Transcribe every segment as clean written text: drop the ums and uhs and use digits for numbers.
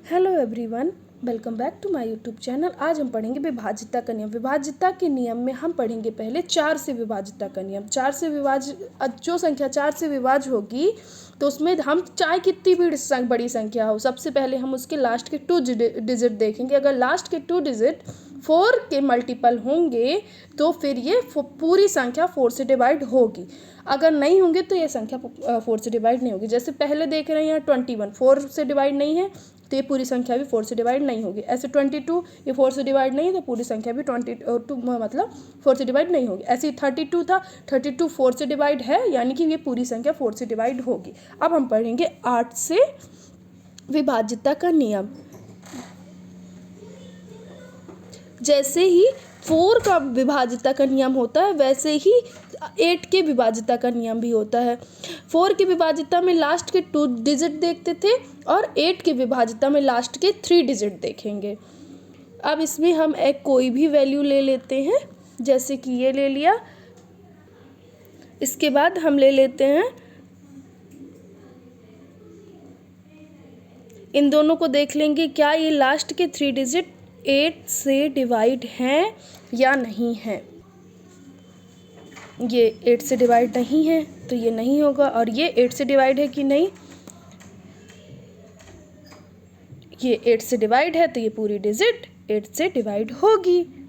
Hello everyone, welcome back to my YouTube channel. आज हम पढ़ेंगे विभाज्यता का नियम। विभाज्यता के नियम में हम पढ़ेंगे पहले 4 से विभाज्यता का नियम। जो संख्या 4 से विभाज्य होगी तो उसमें हम चाहे कितनी भी बड़ी संख्या हो, सबसे पहले हम उसके लास्ट के 2 डिजिट देखेंगे। अगर लास्ट के 2 डिजिट 4 के मल्टीपल होंगे तो फिर ये पूरी संख्या 4 से डिवाइड होगी। अगर नहीं होंगे तो ये संख्या 4 से डिवाइड नहीं होगी। जैसे पहले देख रहे हैं यहाँ 21 4 से डिवाइड नहीं है तो ये पूरी संख्या भी 4 से डिवाइड नहीं होगी। ऐसे 22 ये 4 से डिवाइड नहीं है तो पूरी संख्या भी 22 मतलब 4 से डिवाइड नहीं होगी। ऐसे 32 था, 32 4 से डिवाइड है, यानी कि ये पूरी संख्या 4 से डिवाइड होगी। अब हम पढ़ेंगे 8 से विभाज्यता का नियम। जैसे ही 4 का विभाज्यता का नियम होता है वैसे ही 8 के विभाज्यता का नियम भी होता है। 4 की विभाज्यता में लास्ट के 2 डिजिट देखते थे और 8 के विभाज्यता में लास्ट के 3 डिजिट देखेंगे। अब इसमें हम एक कोई भी वैल्यू ले लेते हैं, जैसे कि ये ले लिया। इसके बाद हम ले लेते हैं इन दोनों को, देख लेंगे क्या ये लास्ट के 3 डिजिट 8 से डिवाइड हैं या नहीं है। ये 8 से डिवाइड नहीं है तो ये नहीं होगा, और ये 8 से डिवाइड है कि नहीं, ये 8 से डिवाइड है तो ये पूरी डिजिट 8 से डिवाइड होगी।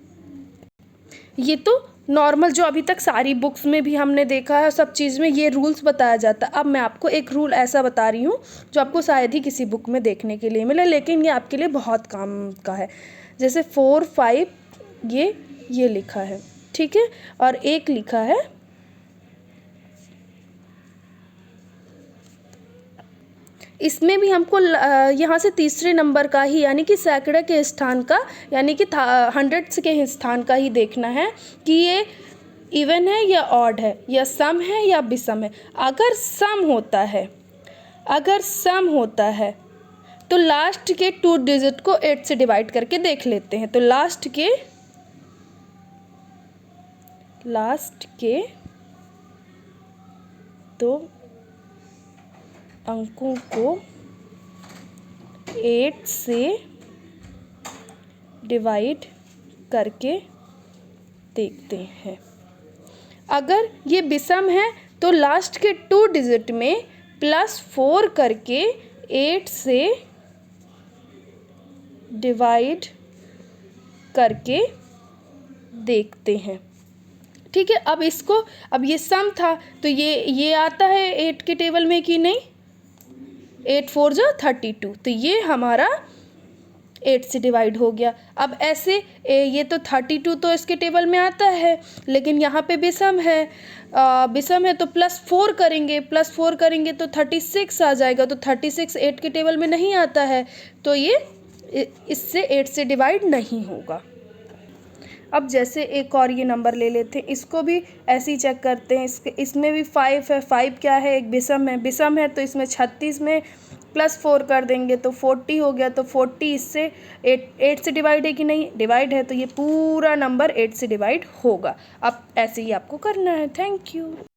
ये तो नॉर्मल जो अभी तक सारी बुक्स में भी हमने देखा है, सब चीज़ में ये रूल्स बताया जाता है। अब मैं आपको एक रूल ऐसा बता रही हूँ जो आपको शायद ही किसी बुक में देखने के लिए मिले, लेकिन ये आपके लिए बहुत काम का है। जैसे 4 5 ये लिखा है, ठीक है, और 1 लिखा है। इसमें भी हमको यहाँ से तीसरे नंबर का ही, यानी कि सैकड़े के स्थान का, यानी कि हंड्रेड्स के स्थान का ही देखना है कि ये इवन है या ऑड है, या सम है या विषम है। अगर सम होता है तो लास्ट के 2 डिजिट को 8 से डिवाइड करके देख लेते हैं। तो लास्ट के तो अंकों को 8 से डिवाइड करके देखते हैं। अगर ये विषम है तो लास्ट के 2 डिजिट में +4 करके 8 से डिवाइड करके देखते हैं, ठीक है। अब ये सम था तो ये आता है 8 के टेबल में कि नहीं, 8 4 जा 32, तो ये हमारा 8 से डिवाइड हो गया। अब ऐसे ये तो 32 तो इसके टेबल में आता है, लेकिन यहाँ पे विषम है तो +4 करेंगे तो 36 आ जाएगा। तो 36 8 के टेबल में नहीं आता है तो ये इससे 8 से डिवाइड नहीं होगा। अब जैसे एक और ये नंबर ले लेते हैं, इसको भी ऐसे ही चेक करते हैं। इसमें भी 5 है। 5 क्या है, एक विषम है तो इसमें 36 में +4 कर देंगे तो 40 हो गया। तो 40 इससे 8 से डिवाइड है कि नहीं, डिवाइड है, तो ये पूरा नंबर 8 से डिवाइड होगा। अब ऐसे ही आपको करना है। Thank you.